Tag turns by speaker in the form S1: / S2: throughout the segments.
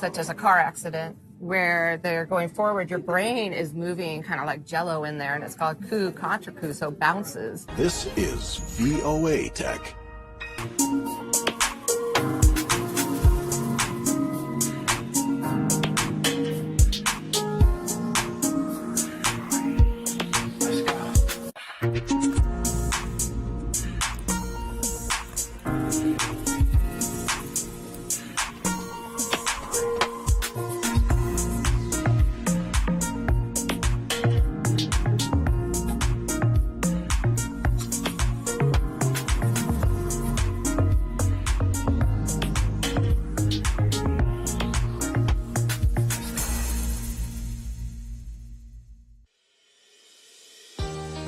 S1: such as a car accident, where they're going forward, your brain is moving kind of like jello in there, and it's called coup contra coup, so bounces.
S2: This is VOA Tech.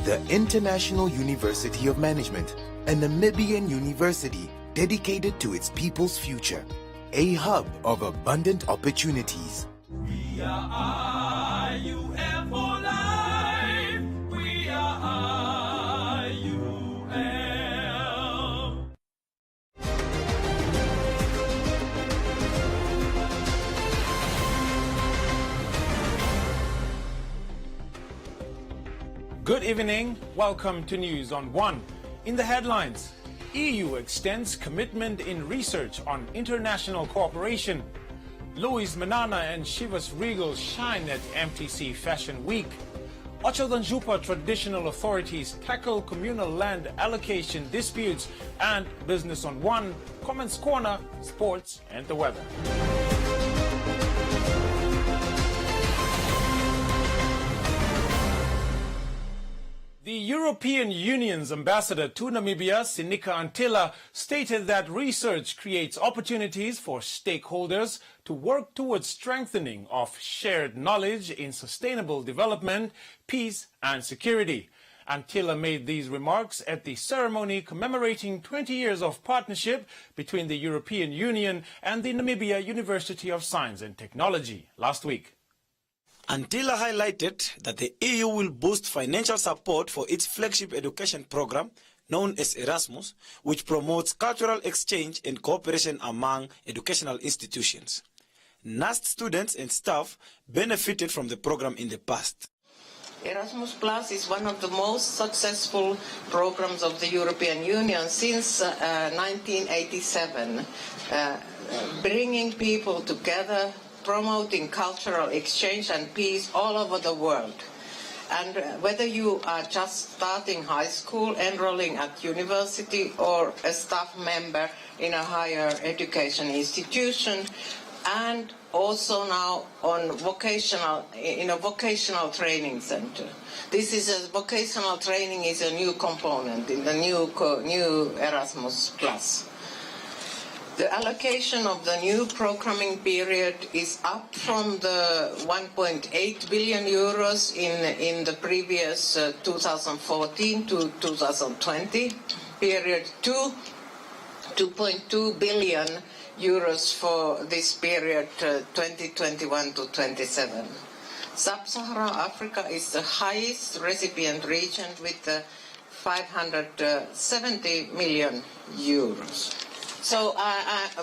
S3: The International University of Management, a Namibian university dedicated to its people's future, a hub of abundant opportunities.
S4: We are IUM for life. We are IUM.
S5: Good evening. Welcome to News on One. In the headlines, EU extends commitment in research on international cooperation. Louis Manana and Chivas Regal shine at MTC Fashion Week. Ochadanjupa traditional authorities tackle communal land allocation disputes, and Business on One, Comments Corner, sports and the weather. The European Union's ambassador to Namibia, Sinika Antila, stated that research creates opportunities for stakeholders to work towards strengthening of shared knowledge in sustainable development, peace and security. Antila made these remarks at the ceremony commemorating 20 years of partnership between the European Union and the Namibia University of Science and Technology last week.
S6: Antila highlighted that the EU will boost financial support for its flagship education program, known as Erasmus, which promotes cultural exchange and cooperation among educational institutions. NAST students and staff benefited from the program in the past.
S7: Erasmus Plus is one of the most successful programs of the European Union since 1987, bringing people together, promoting cultural exchange and peace all over the world. And whether you are just starting high school, enrolling at university, or a staff member in a higher education institution, and also now on in a vocational training center. Vocational training is a new component in the new Erasmus Plus. The allocation of the new programming period is up from the 1.8 billion euros in the previous 2014 to 2020 period to 2.2 billion euros for this period 2021 to 27. Sub-Saharan Africa is the highest recipient region with 570 million euros. So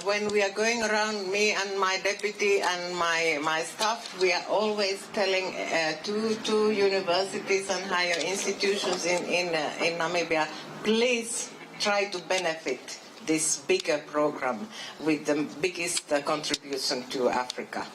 S7: when we are going around, me and my deputy and my staff, we are always telling to universities and higher institutions in Namibia, please try to benefit this bigger program with the biggest contribution to Africa.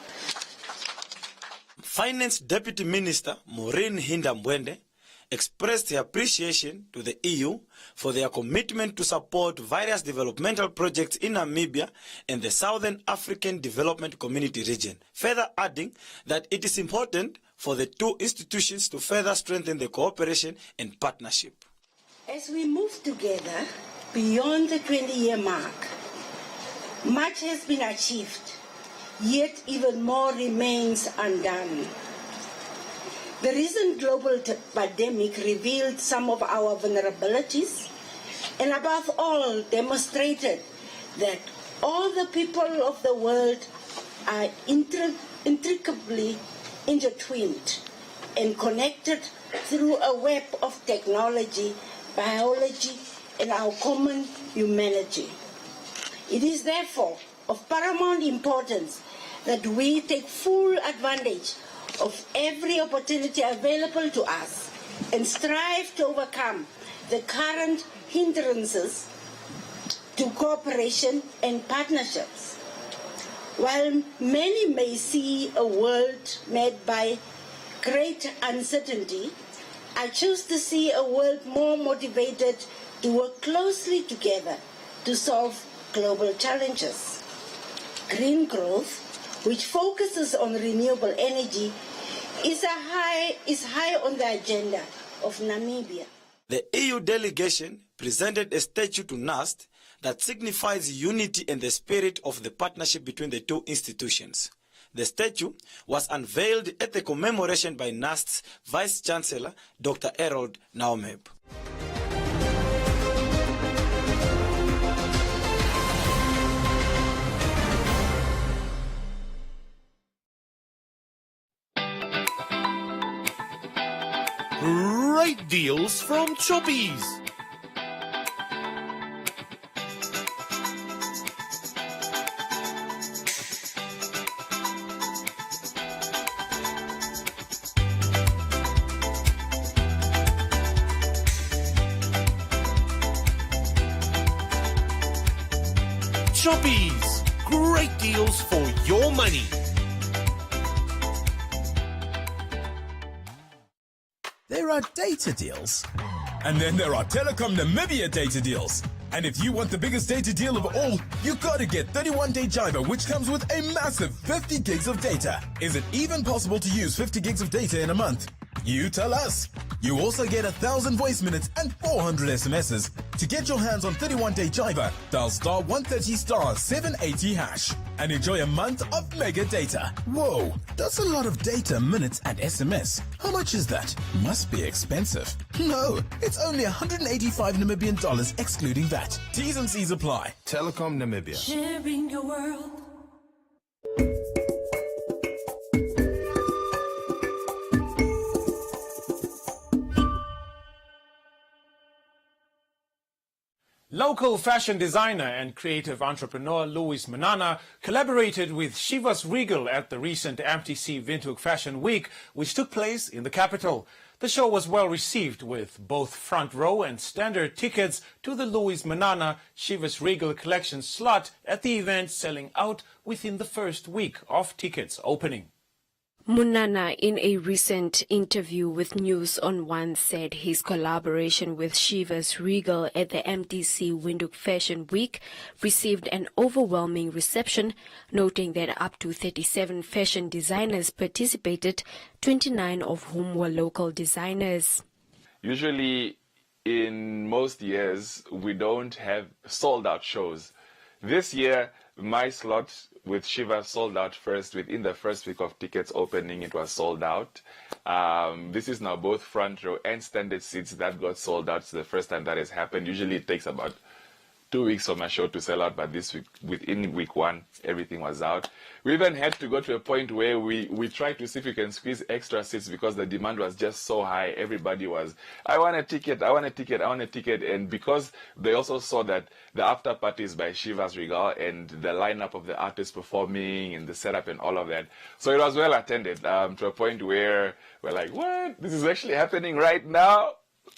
S6: Finance Deputy Minister Maureen Hindambwende expressed her appreciation to the EU for their commitment to support various developmental projects in Namibia and the Southern African Development Community region, further adding that it is important for the two institutions to further strengthen the cooperation and partnership.
S8: As we move together beyond the 20-year mark, much has been achieved, yet even more remains undone. The recent global pandemic revealed some of our vulnerabilities and above all demonstrated that all the people of the world are intricately intertwined and connected through a web of technology, biology, and our common humanity. It is therefore of paramount importance that we take full advantage of every opportunity available to us and strive to overcome the current hindrances to cooperation and partnerships. While many may see a world marked by great uncertainty, I choose to see a world more motivated to work closely together to solve global challenges. Green growth, which focuses on renewable energy, is high on the agenda of Namibia.
S6: The EU delegation presented a statue to NAST that signifies unity and the spirit of the partnership between the two institutions. The statue was unveiled at the commemoration by NAST's Vice-Chancellor, Dr. Harold Naumeb.
S2: Great deals from Choppies. Choppies. Great deals for your money.
S9: There are data deals, and then there are Telecom Namibia data deals. And if you want the biggest data deal of all, you gotta get 31-day Jiva, which comes with a massive 50 gigs of data. Is it even possible to use 50 gigs of data in a month? You tell us. You also get 1,000 voice minutes and 400 SMSs. To get your hands on 31-day Jiva, dial star 130 star 780 hash and enjoy a month of mega data. Whoa, that's a lot of data, minutes and SMS. How much is that? Must be expensive. No, it's only 185 Namibian dollars excluding VAT. T's and C's apply. Telecom Namibia.
S4: Sharing your world.
S5: Local fashion designer and creative entrepreneur Louis Manana collaborated with Chivas Regal at the recent MTC Windhoek Fashion Week, which took place in the capital. The show was well received, with both front row and standard tickets to the Louis Manana Chivas Regal collection slot at the event selling out within the first week of tickets opening.
S10: Munana, in a recent interview with News on One, said his collaboration with Chivas Regal at the MTC Windhoek Fashion Week received an overwhelming reception, noting that up to 37 fashion designers participated, 29 of whom were local designers.
S11: Usually, in most years, we don't have sold-out shows. This year, my slot with Shiva sold out first. Within the first week of tickets opening, it was sold out. This is now both front row and standard seats that got sold out. It's the first time that has happened. Usually it takes about 2 weeks for my show to sell out, but this week, within week one, everything was out. We even had to go to a point where we tried to see if we can squeeze extra seats because the demand was just so high. Everybody was, I want a ticket, I want a ticket, I want a ticket. And because they also saw that the after parties by Chivas Regal and the lineup of the artists performing and the setup and all of that. So it was well attended to a point where we're like, what? This is actually happening right now?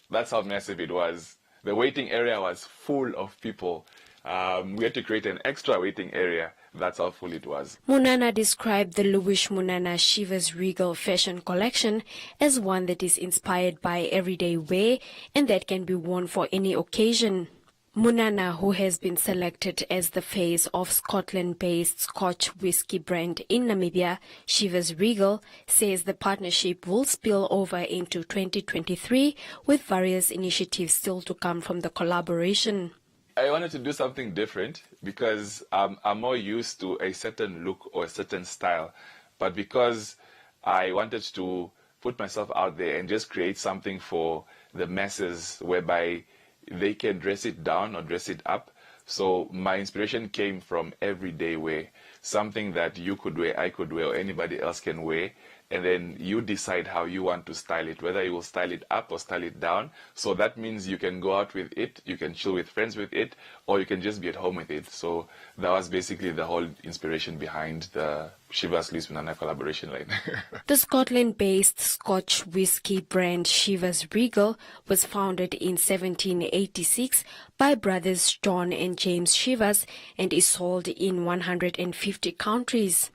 S11: That's how massive it was. The waiting area was full of people. We had to create an extra waiting area. That's how full it was.
S10: Munana described the Louis Munana Chivas Regal fashion collection as one that is inspired by everyday wear and that can be worn for any occasion. Munana, who has been selected as the face of Scotland-based Scotch whisky brand in Namibia, Chivas Regal, says the partnership will spill over into 2023 with various initiatives still to come from the collaboration.
S11: I wanted to do something different because I'm more used to a certain look or a certain style. But because I wanted to put myself out there and just create something for the masses whereby they can dress it down or dress it up. So my inspiration came from everyday wear. something that you could wear, I could wear, or anybody else can wear, and then you decide how you want to style it, whether you will style it up or style it down. So that means you can go out with it, you can chill with friends with it, or you can just be at home with it. So that was basically the whole inspiration behind the Chivas Luis Munana collaboration line.
S10: The Scotland-based Scotch whisky brand Chivas Regal was founded in 1786 by brothers John and James Chivas and is sold in 150 countries.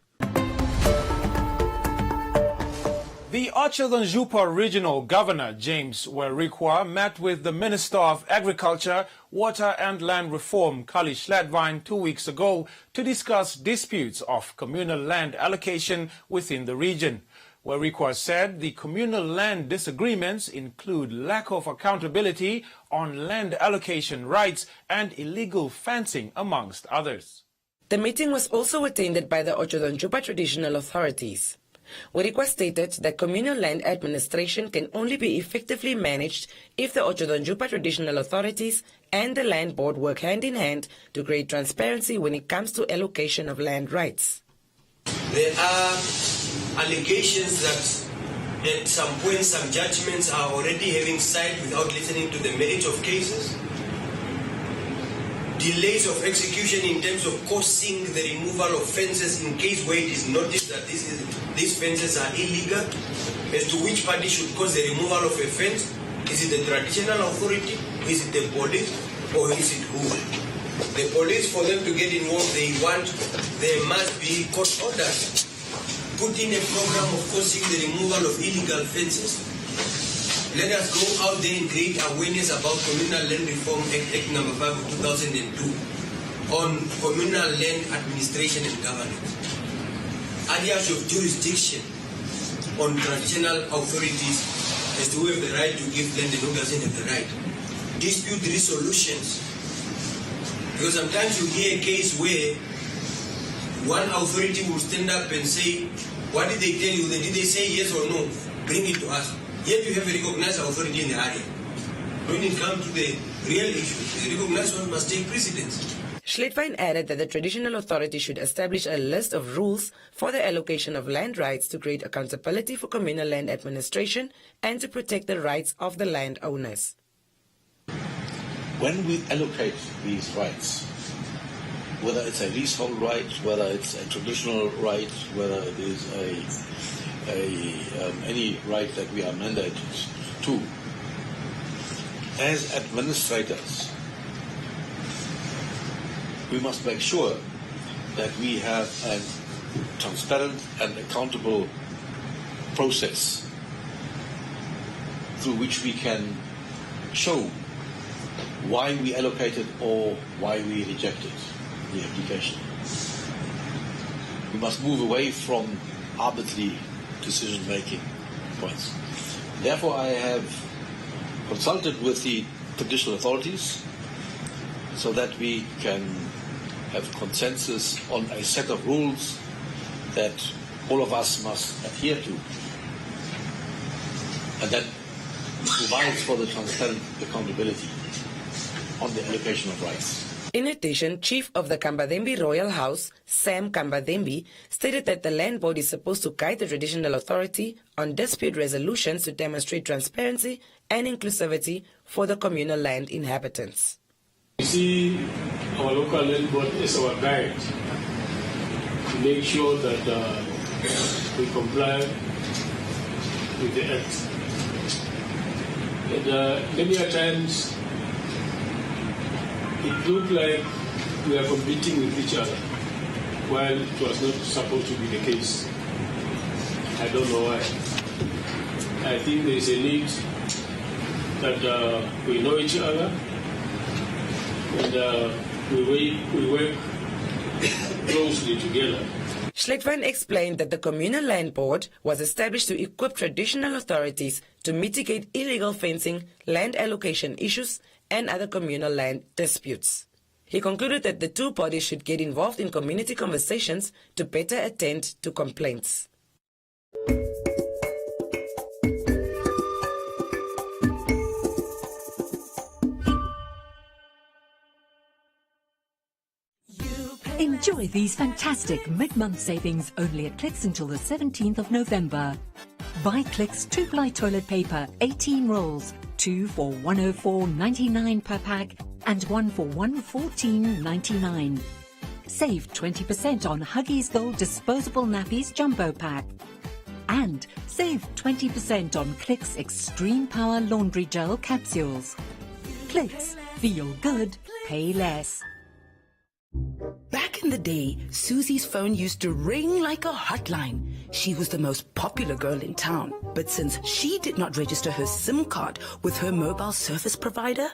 S5: The Otjozondjupa Regional Governor James Werikwa met with the Minister of Agriculture, Water and Land Reform, Kali Schladwine, 2 weeks ago to discuss disputes of communal land allocation within the region. Werikwa said the communal land disagreements include lack of accountability on land allocation rights and illegal fencing, amongst others.
S12: The meeting was also attended by the Otjozondjupa traditional authorities. Werikwa stated that communal land administration can only be effectively managed if the Otjozondjupa traditional authorities and the land board work hand in hand to create transparency when it comes to allocation of land rights.
S13: There are allegations that at some point some judgments are already having side without listening to the merit of cases. Delays of execution in terms of causing the removal of fences in case where it is noticed that these fences are illegal, as to which party should cause the removal of a fence. Is it the traditional authority, is it the police, or is it who? The police, for them to get involved, there must be court orders. Put in a program of causing the removal of illegal fences. Let us go out there and create awareness about Communal Land Reform Act number 5 of 2002 on communal land administration and governance. Areas of jurisdiction on traditional authorities as to who have the right to give land and who doesn't have the right. Dispute resolutions. Because sometimes you hear a case where one authority will stand up and say, what did they tell you? Did they say yes or no? Bring it to us. Yet you have a recognized authority in the area. When it comes to the real issue, the recognized one must take precedence.
S12: Schladwine added that the traditional authority should establish a list of rules for the allocation of land rights to create accountability for communal land administration and to protect the rights of the landowners.
S14: When we allocate these rights, whether it's a leasehold right, whether it's a traditional right, whether it is any right that we are mandated to, as administrators, we must make sure that we have a transparent and accountable process through which we can show why we allocated or why we rejected the application. We must move away from arbitrary decision-making points. Therefore, I have consulted with the traditional authorities so that we can have consensus on a set of rules that all of us must adhere to, and that provides for the transparent accountability on the allocation of rights.
S12: In addition, Chief of the Kambadembe Royal House, Sam Kambadembe, stated that the land board is supposed to guide the traditional authority on dispute resolutions to demonstrate transparency and inclusivity for the communal land inhabitants.
S15: We see our local land board as our guide to make sure that we comply with the Act. And many times it looked like we are competing with each other, while it was not supposed to be the case. I don't know why. I think there is a need that we know each other and we work closely together.
S12: Schladwine explained that the Communal Land Board was established to equip traditional authorities to mitigate illegal fencing, land allocation issues, and other communal land disputes. He concluded that the two bodies should get involved in community conversations to better attend to complaints.
S16: Enjoy these fantastic mid-month savings only at Clicks until the 17th of November. Buy Clicks 2-ply toilet paper, 18 rolls, 2 for $104.99 per pack and 1 for $114.99. Save 20% on Huggies Gold disposable nappies jumbo pack. And save 20% on Clicks Extreme Power Laundry Gel capsules. Clicks, feel good, pay less.
S17: Back in the day, Susie's phone used to ring like a hotline. She was the most popular girl in town. But since she did not register her SIM card with her mobile service provider,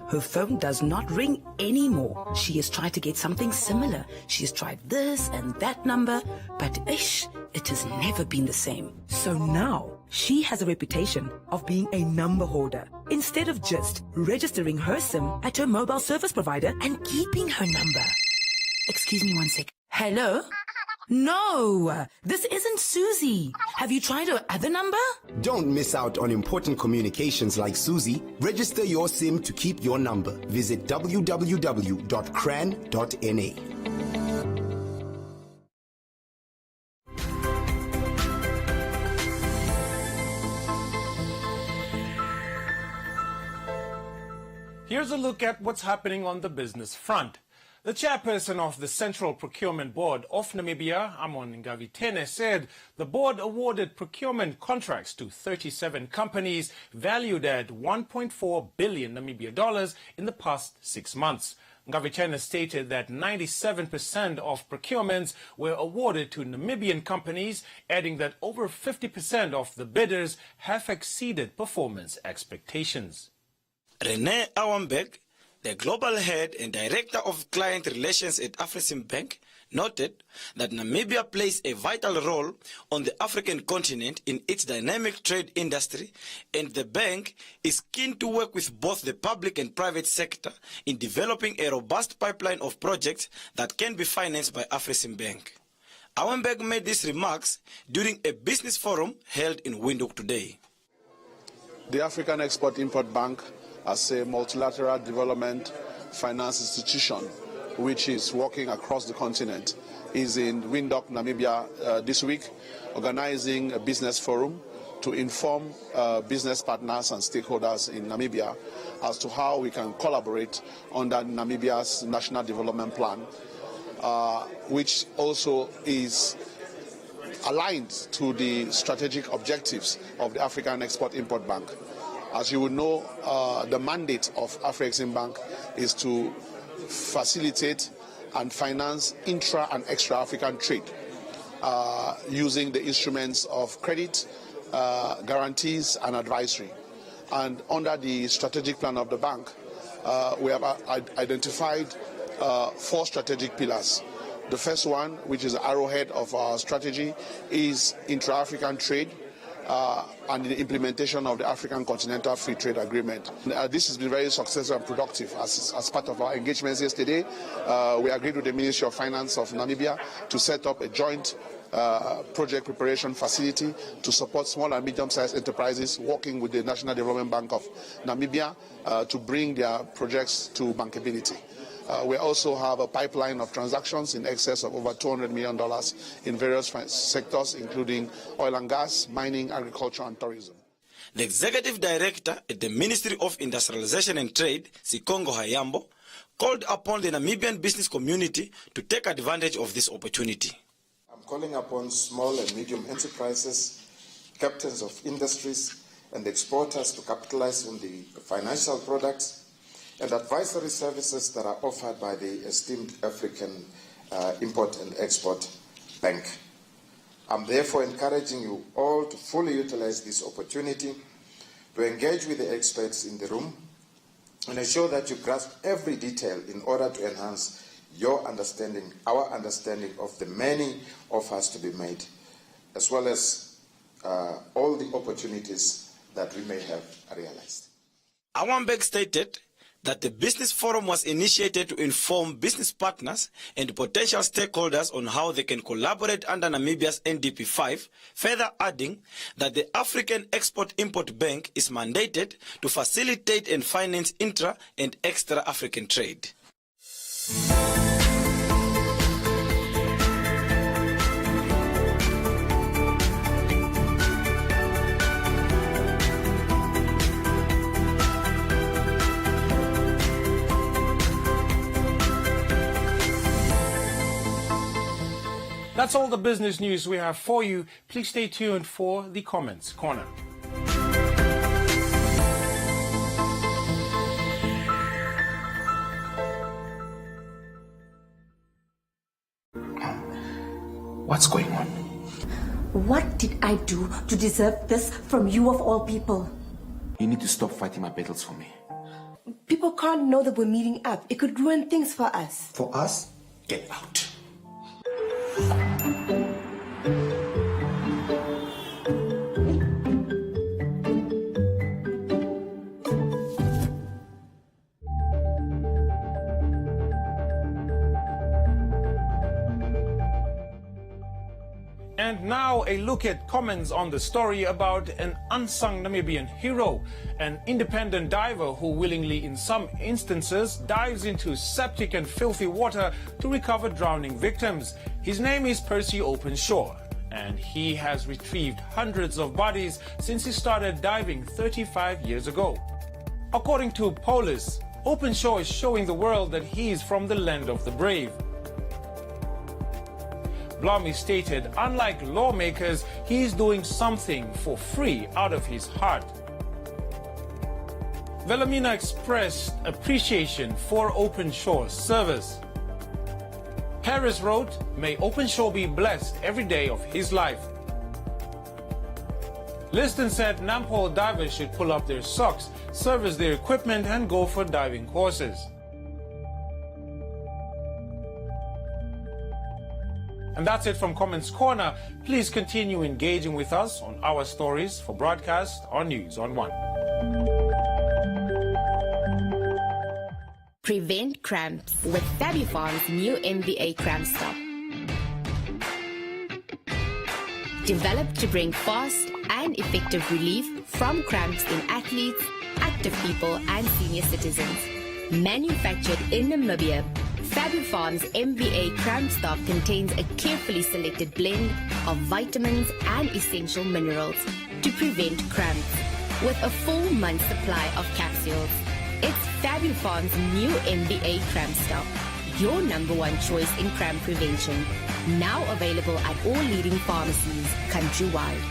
S17: her phone does not ring anymore. She has tried to get something similar. She has tried this and that number, but it has never been the same. So now, she has a reputation of being a number hoarder. Instead of just registering her SIM at her mobile service provider and keeping her number. Excuse me 1 sec. Hello? No, this isn't Susie. Have you tried her other number?
S18: Don't miss out on important communications like Susie. Register your SIM to keep your number. Visit www.cran.na.
S5: Here's a look at what's happening on the business front. The chairperson of the Central Procurement Board of Namibia, Amon Ngavitene, said the board awarded procurement contracts to 37 companies valued at 1.4 billion Namibia dollars in the past 6 months. Ngavitene stated that 97% of procurements were awarded to Namibian companies, adding that over 50% of the bidders have exceeded performance expectations.
S6: Renee Auenberg, the global head and director of client relations at Afreximbank, noted that Namibia plays a vital role on the African continent in its dynamic trade industry, and the bank is keen to work with both the public and private sector in developing a robust pipeline of projects that can be financed by Afreximbank. Auenberg made these remarks during a business forum held in Windhoek today.
S19: The African Export-Import Bank, as a multilateral development finance institution which is working across the continent, is in Windhoek, Namibia this week, organizing a business forum to inform business partners and stakeholders in Namibia as to how we can collaborate under Namibia's National Development Plan, which also is aligned to the strategic objectives of the African Export-Import Bank. As you will know, the mandate of Afreximbank is to facilitate and finance intra and extra-African trade using the instruments of credit, guarantees and advisory. And under the strategic plan of the bank, we have identified 4 strategic pillars. The first one, which is the arrowhead of our strategy, is intra-African trade, and the implementation of the African Continental Free Trade Agreement. This has been very successful and productive. As part of our engagements yesterday, we agreed with the Ministry of Finance of Namibia to set up a joint project preparation facility to support small and medium-sized enterprises working with the National Development Bank of Namibia to bring their projects to bankability. We also have a pipeline of transactions in excess of over $200 million in various sectors, including oil and gas, mining, agriculture, and tourism.
S6: The executive director at the Ministry of Industrialization and Trade, Sikongo Hayambo, called upon the Namibian business community to take advantage of this opportunity.
S20: I'm calling upon small and medium enterprises, captains of industries, and exporters to capitalize on the financial products and advisory services that are offered by the esteemed African Import and Export Bank. I'm therefore encouraging you all to fully utilize this opportunity to engage with the experts in the room and ensure that you grasp every detail in order to enhance your understanding, our understanding of the many offers to be made, as well as all the opportunities that we may have realized.
S6: Auenberg stated that the business forum was initiated to inform business partners and potential stakeholders on how they can collaborate under Namibia's NDP5, further adding that the African Export-Import Bank is mandated to facilitate and finance intra- and extra-African trade.
S5: That's all the business news we have for you. Please stay tuned for the Comments Corner.
S21: What's going on?
S22: What did I do to deserve this from you of all people?
S21: You need to stop fighting my battles for me.
S22: People can't know that we're meeting up. It could ruin things for us.
S21: For us? Get out.
S5: And now a look at comments on the story about an unsung Namibian hero, an independent diver who willingly in some instances dives into septic and filthy water to recover drowning victims. His name is Percy Openshaw, and he has retrieved hundreds of bodies since he started diving 35 years ago. According to Polis, Openshaw is showing the world that he is from the land of the brave. Blommy stated, unlike lawmakers, he is doing something for free out of his heart. Velamina expressed appreciation for Openshaw's service. Paris wrote, may Openshaw be blessed every day of his life. Liston said Nampo divers should pull up their socks, service their equipment and go for diving courses. And that's it from Comments Corner. Please continue engaging with us on our stories for broadcast on News on One.
S23: Prevent cramps with Fabufarm's new MBA Cramp Stop. Developed to bring fast and effective relief from cramps in athletes, active people and senior citizens. Manufactured in Namibia, Fabufarm's MBA Cramp Stop contains a carefully selected blend of vitamins and essential minerals to prevent cramps, with a full month supply of capsules. It's Fabufarm's new MBA Cramp Stop, your #1 choice in cramp prevention. Now available at all leading pharmacies countrywide.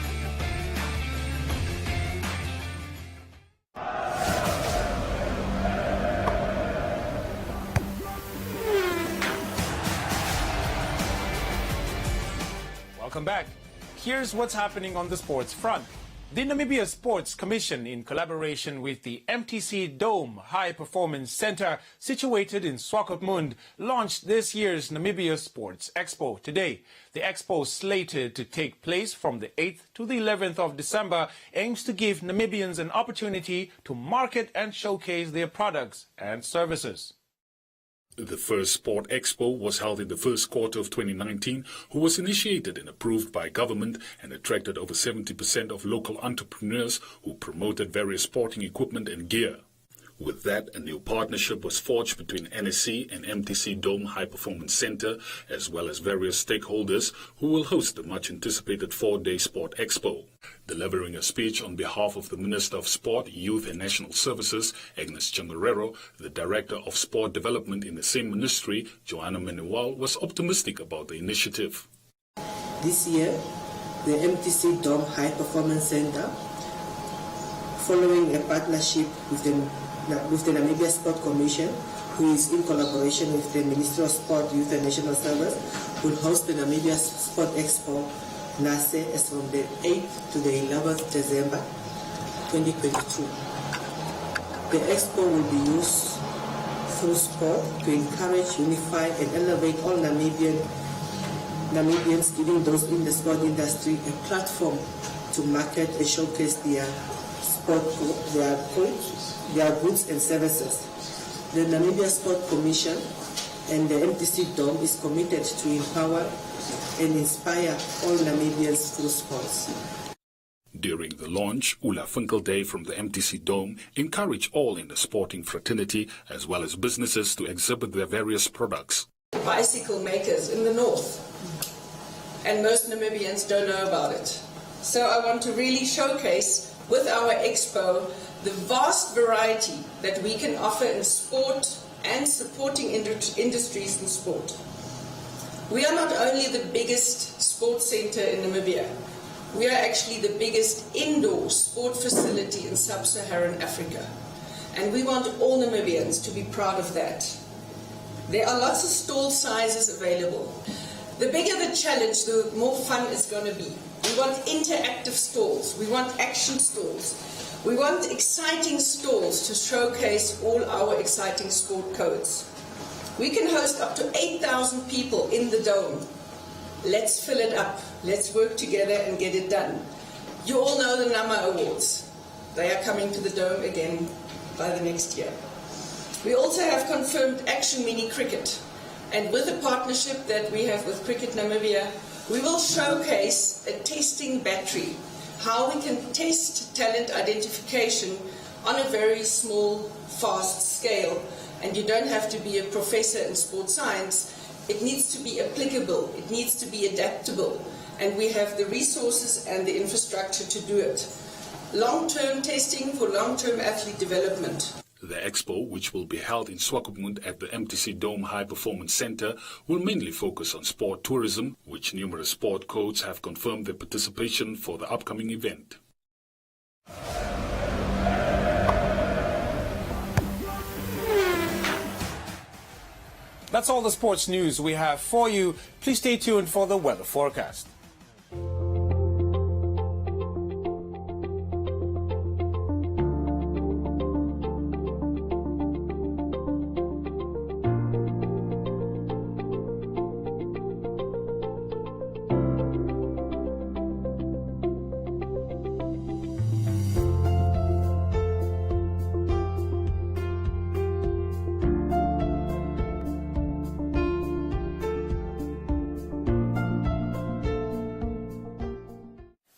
S5: Welcome back. Here's what's happening on the sports front. The Namibia Sports Commission, in collaboration with the MTC Dome High Performance Center, situated in Swakopmund, launched this year's Namibia Sports Expo today. The expo, slated to take place from the 8th to the 11th of December, aims to give Namibians an opportunity to market and showcase their products and services.
S24: The first Sport Expo was held in the first quarter of 2019, who was initiated and approved by government and attracted over 70% of local entrepreneurs who promoted various sporting equipment and gear. With that, a new partnership was forged between NSC and MTC Dome High Performance Center, as well as various stakeholders who will host the much-anticipated 4-day Sport Expo. Delivering a speech on behalf of the Minister of Sport, Youth and National Services, Agnes Changarero, the Director of Sport Development in the same ministry, Joanna Menuel, was optimistic about the initiative.
S25: This year, the MTC Dome High Performance Center, following a partnership with the Namibia Sport Commission, who is in collaboration with the Ministry of Sport, Youth and National Service, will host the Namibia Sport Expo NASE as from the 8th to the 11th December 2022. The expo will be used through sport to encourage, unify and elevate all Namibians, giving those in the sport industry a platform to market and showcase their goods and services. The Namibia Sport Commission and the MTC Dome is committed to empower and inspire all Namibians through sports.
S24: During the launch, Ula Finkelday from the MTC Dome encouraged all in the sporting fraternity as well as businesses to exhibit their various products.
S26: Bicycle makers in the north, and most Namibians don't know about it. So I want to really showcase with our expo the vast variety that we can offer in sport and supporting industries in sport. We are not only the biggest sports centre in Namibia, we are actually the biggest indoor sport facility in sub-Saharan Africa. And we want all Namibians to be proud of that. There are lots of stall sizes available. The bigger the challenge, the more fun it's going to be. We want interactive stalls. We want action stalls. We want exciting stalls to showcase all our exciting sport codes. We can host up to 8,000 people in the dome. Let's fill it up. Let's work together and get it done. You all know the NAMA Awards. They are coming to the dome again by the next year. We also have confirmed Action Mini Cricket. And with the partnership that we have with Cricket Namibia, we will showcase a testing battery, how we can test talent identification on a very small, fast scale. And you don't have to be a professor in sports science. It needs to be applicable. It needs to be adaptable. And we have the resources and the infrastructure to do it. Long-term testing for long-term athlete development.
S24: The expo, which will be held in Swakopmund at the MTC Dome High Performance Center, will mainly focus on sport tourism, which numerous sport codes have confirmed their participation for the upcoming event.
S5: That's all the sports news we have for you. Please stay tuned for the weather forecast.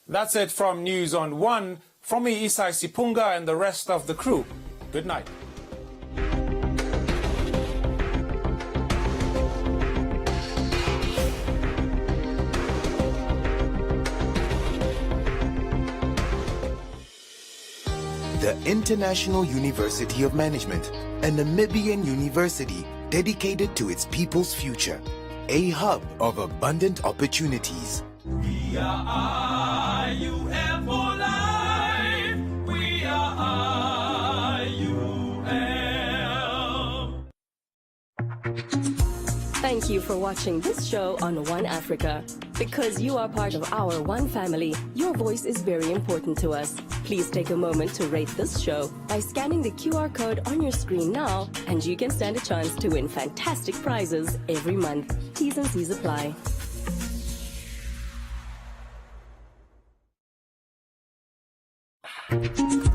S5: That's it from News on 1. From me, Isai Sipunga, and the rest of the crew. Good night.
S18: The International University of Management, a Namibian university dedicated to its people's future, a hub of abundant opportunities.
S4: We are IUM for life. We are IUM.
S1: Thank you for watching this show on One Africa. Because you are part of our One family, your voice is very important to us. Please take a moment to rate this show by scanning the QR code on your screen now, and you can stand a chance to win fantastic prizes every month. T's and C's apply.
S2: Thank you.